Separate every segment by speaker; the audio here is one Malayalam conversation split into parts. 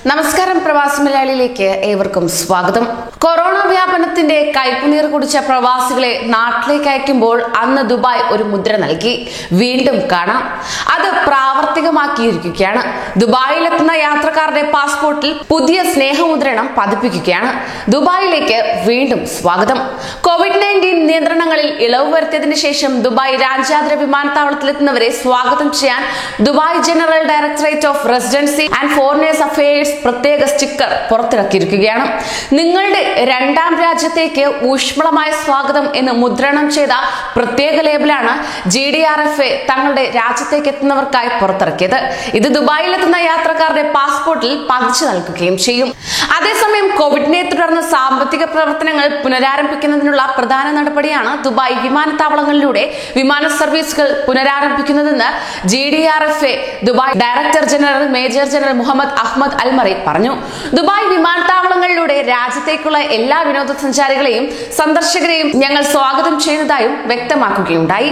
Speaker 1: നമസ്കാരം പ്രവാസി മലയാളിയിലേക്ക് ഏവർക്കും സ്വാഗതം. കൊറോണ വ്യാപനത്തിന്റെ കയ്പുനീർ കുടിച്ച പ്രവാസികളെ നാട്ടിലേക്ക് അയക്കുമ്പോൾ അന്ന് ദുബായ് ഒരു മുദ്ര നൽകി. വീണ്ടും കാണാം, അത് പ്രാവർത്തികമാക്കിയിരിക്കുകയാണ്. ദുബായിലെത്തുന്ന യാത്രക്കാരുടെ പാസ്പോർട്ടിൽ പുതിയ സ്നേഹമുദ്രണം പതിപ്പിക്കുകയാണ്. ദുബായിലേക്ക് വീണ്ടും സ്വാഗതം. COVID-19 നിയന്ത്രണങ്ങളിൽ ഇളവ് വരുത്തിയതിനു ശേഷം ദുബായ് രാജ്യാന്തര വിമാനത്താവളത്തിലെത്തുന്നവരെ സ്വാഗതം ചെയ്യാൻ Dubai general directorate of residency and foreigners affairs പ്രത്യേക സ്റ്റിക്കർ പുറത്തിറക്കിയിരിക്കുകയാണ്. നിങ്ങളുടെ രണ്ടാം രാജ്യത്തേക്ക് ഊഷ്മളമായ സ്വാഗതം എന്ന് മുദ്രണം ചെയ്ത പ്രത്യേക ലേബലാണ് GDRFA തങ്ങളുടെ രാജ്യത്തേക്ക് എത്തുന്നവർക്കായി പുറത്തിറക്കിയത്. ഇത് ദുബായിലെത്തുന്ന യാത്രക്കാരുടെ പാസ്പോർട്ടിൽ പതിച്ചു നൽകുകയും ചെയ്യും. അതേസമയം കോവിഡിനെ തുടർന്ന് സാമ്പത്തിക പ്രവർത്തനങ്ങൾ പുനരാരംഭിക്കുന്നതിനുള്ള പ്രധാന നടപടിയാണ് ദുബായ് വിമാനത്താവളങ്ങളിലൂടെ വിമാന സർവീസുകൾ പുനരാരംഭിക്കുന്നതെന്ന് GDRFA Dubai director general major general Mohammed Ahmed Almarri പറഞ്ഞു. ദുബായ് വിമാനത്താവളങ്ങളിലൂടെ രാജ്യത്തേക്കുള്ള എല്ലാ വിനോദസഞ്ചാരികളെയും സന്ദർശകരെയും ഞങ്ങൾ സ്വാഗതം ചെയ്യുന്നതായും വ്യക്തമാക്കുകയുണ്ടായി.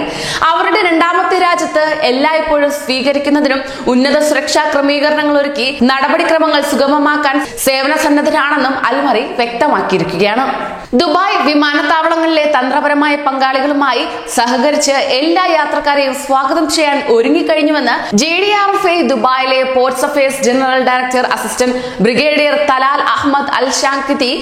Speaker 1: അവരുടെ രണ്ടാമത്തെ രാജ്യത്ത് എല്ലായ്പ്പോഴും സ്വീകരിക്കുന്നതിനും ഉന്നത സുരക്ഷാ ക്രമീകരണങ്ങൾ ഒരുക്കി നടപടിക്രമങ്ങൾ സുഗമമാക്കാൻ സേവന സന്നദ്ധരാണെന്നും അൽമറി വ്യക്തമാക്കിയിരിക്കുകയാണ്. ദുബായ് വിമാനത്താവളങ്ങളിലെ തന്ത്രപരമായ പങ്കാളികളുമായി സഹകരിച്ച് എല്ലാ യാത്രക്കാരെയും സ്വാഗതം ചെയ്യാൻ ഒരുങ്ങിക്കഴിഞ്ഞുവെന്ന് GDRFA ദുബായിലെ ports affairs general director assistant brigadier Talal Ahmed Al Shanqiti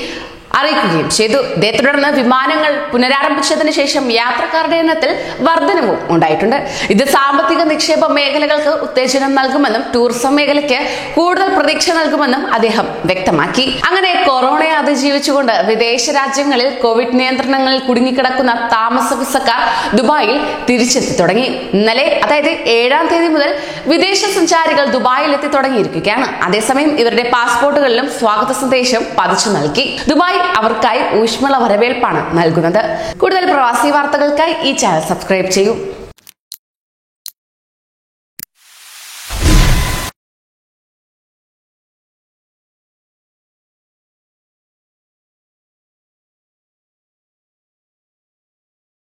Speaker 1: അറിയിക്കുകയും ചെയ്തു. ഇതേ തുടർന്ന് വിമാനങ്ങൾ പുനരാരംഭിച്ചതിന് ശേഷം യാത്രക്കാരുടെ എണ്ണത്തിൽ വർധനവും ഉണ്ടായിട്ടുണ്ട്. ഇത് സാമ്പത്തിക നിക്ഷേപ മേഖലകൾക്ക് ഉത്തേജനം നൽകുമെന്നും ടൂറിസം മേഖലയ്ക്ക് കൂടുതൽ പ്രതീക്ഷ നൽകുമെന്നും അദ്ദേഹം വ്യക്തമാക്കി. അങ്ങനെ കൊറോണയെ അതിജീവിച്ചുകൊണ്ട് വിദേശ രാജ്യങ്ങളിൽ കോവിഡ് നിയന്ത്രണങ്ങളിൽ കുടുങ്ങിക്കിടക്കുന്ന താമസ വിസക്കാർ ദുബായിൽ തിരിച്ചെത്തി തുടങ്ങി. ഇന്നലെ അതായത് 7-ാം തീയതി മുതൽ വിദേശ സഞ്ചാരികൾ ദുബായിൽ എത്തി തുടങ്ങിയിരിക്കുകയാണ്. അതേസമയം ഇവരുടെ പാസ്പോർട്ടുകളിലും സ്വാഗത സന്ദേശം പതിച്ചു നൽകി. ദുബായ് അവർക്കായി ഊഷ്മള വരവേൽപ്പാണ് നൽകുന്നത്. കൂടുതൽ പ്രവാസി വാർത്തകൾക്കായി ഈ ചാനൽ സബ്സ്ക്രൈബ് ചെയ്യൂ.